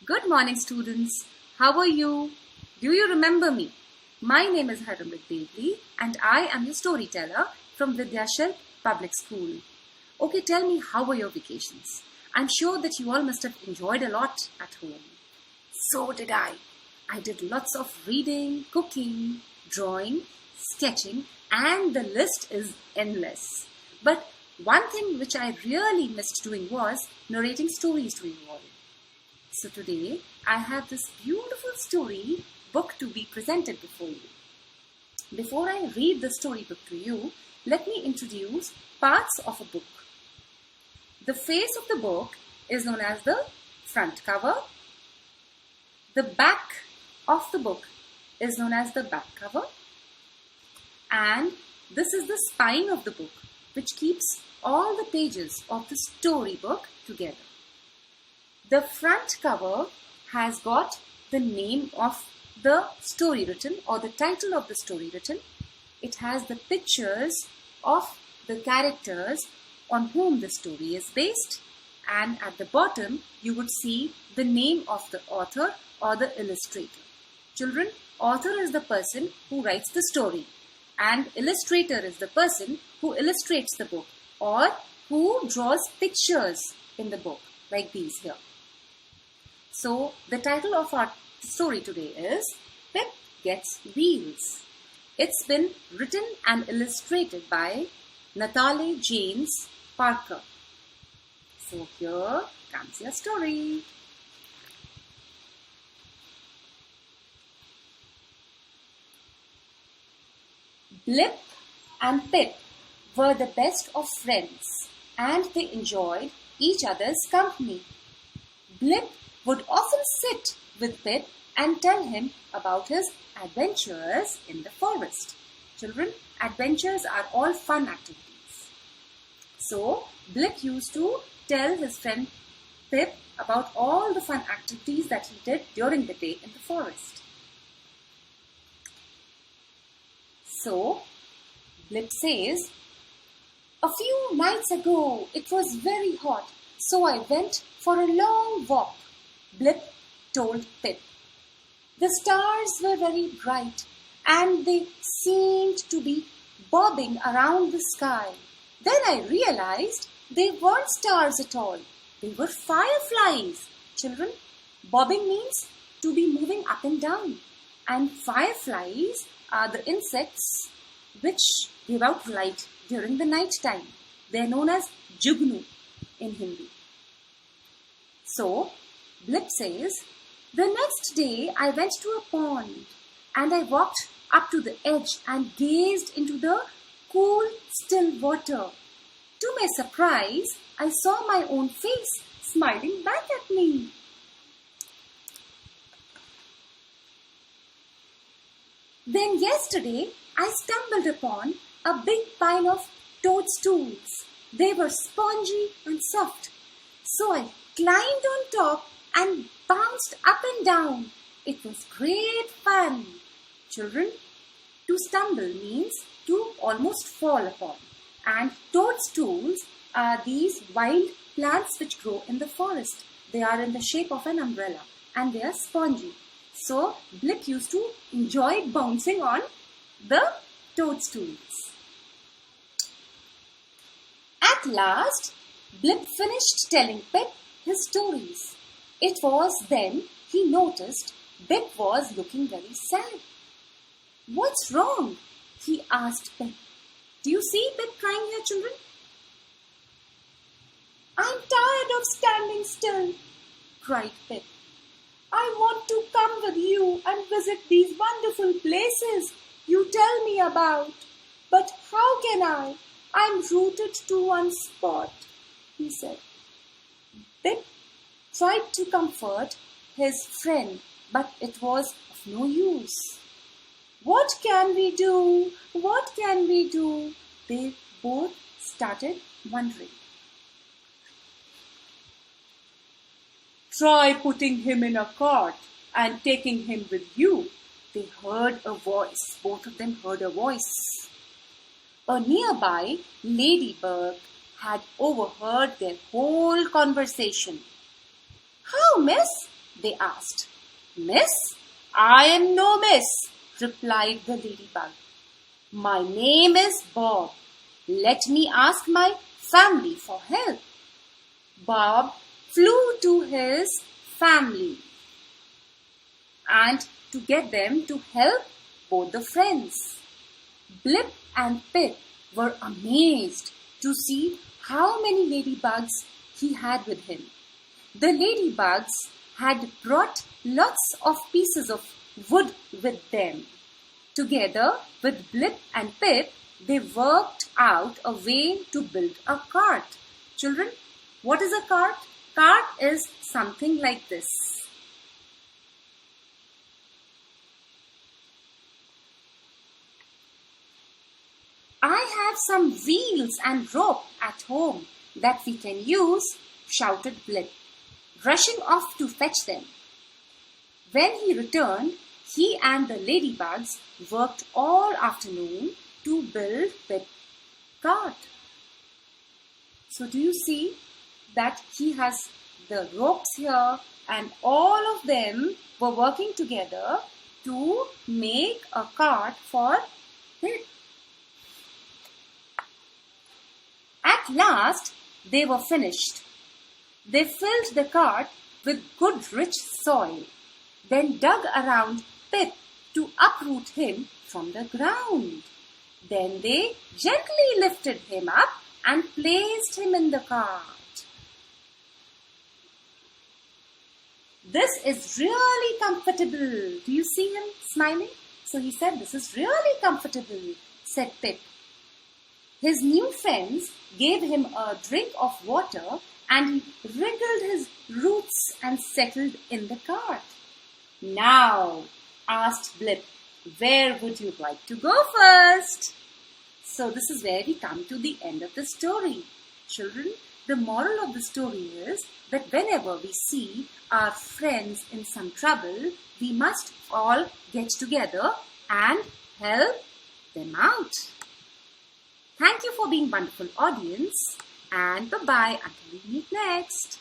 Good morning, students. How are you? Do you remember me? My name is Harumrit Devli and I am your storyteller from Vidyashar Public School. Okay, tell me, how were your vacations? I'm sure that you all must have enjoyed a lot at home. So did I. I did lots of reading, cooking, drawing, sketching, and the list is endless. But one thing which I really missed doing was narrating stories to you all. So today, I have this beautiful story book to be presented before you. Before I read the storybook to you, let me introduce parts of a book. The face of the book is known as the front cover. The back of the book is known as the back cover. And this is the spine of the book, which keeps all the pages of the storybook together. The front cover has got the name of the story written or the title of the story written. It has the pictures of the characters on whom the story is based, and at the bottom you would see the name of the author or the illustrator. Children, author is the person who writes the story and illustrator is the person who illustrates the book or who draws pictures in the book like these here. So the title of our story today is Pip Gets Wheels. It's been written and illustrated by Natalie James Parker. So here comes your story. Blip and Pip were the best of friends and they enjoyed each other's company. Blip would often sit with Pip and tell him about his adventures in the forest. Children, adventures are all fun activities. So, Blip used to tell his friend Pip about all the fun activities that he did during the day in the forest. So, Blip says, "A few nights ago, it was very hot, so I went for a long walk." Blip told Pip. The stars were very bright and they seemed to be bobbing around the sky. Then I realized they weren't stars at all. They were fireflies. Children, bobbing means to be moving up and down. And fireflies are the insects which give out light during the night time. They are known as jugnu in Hindi. So, Blip says, "The next day I went to a pond and I walked up to the edge and gazed into the cool, still water. To my surprise, I saw my own face smiling back at me. Then yesterday, I stumbled upon a big pile of toadstools. They were spongy and soft. So I climbed on top and bounced up and down. It was great fun." Children, to stumble means to almost fall upon. And toadstools are these wild plants which grow in the forest. They are in the shape of an umbrella and they are spongy. So, Blip used to enjoy bouncing on the toadstools. At last, Blip finished telling Pip his stories. It was then he noticed Pip was looking very sad. "What's wrong?" he asked Pip. "Do you see Pip crying here, children?" "I'm tired of standing still," cried Pip. "I want to come with you and visit these wonderful places you tell me about. But how can I? I'm rooted to one spot," he said. Pip tried to comfort his friend, but it was of no use. "What can we do? What can we do?" They both started wondering. "Try putting him in a cart and taking him with you," they heard a voice. Both of them heard a voice. A nearby ladybird had overheard their whole conversation. "How, miss? they asked. Miss? I am no miss, replied the ladybug. My name is Bob. Let me ask my family for help. Bob flew to his family and to get them to help both the friends. Blip and Pip were amazed to see how many ladybugs he had with him. The ladybugs had brought lots of pieces of wood with them. Together with Blip and Pip, they worked out a way to build a cart. Children, what is a cart? Cart is something like this. I have some wheels and rope at home that we can use, shouted Blip, rushing off to fetch them. When he returned, he and the ladybugs worked all afternoon to build the cart. So do you see that he has the ropes here and all of them were working together to make a cart for him. At last, they were finished. They filled the cart with good rich soil, then dug around Pip to uproot him from the ground. Then they gently lifted him up and placed him in the cart. This is really comfortable. Do you see him smiling? So he said, this is really comfortable, said Pip. His new friends gave him a drink of water and he wriggled his roots and settled in the cart. Now, asked Blip, where would you like to go first? So this is where we come to the end of the story. Children, the moral of the story is that whenever we see our friends in some trouble, we must all get together and help them out. Thank you for being wonderful audience and bye-bye until we meet next.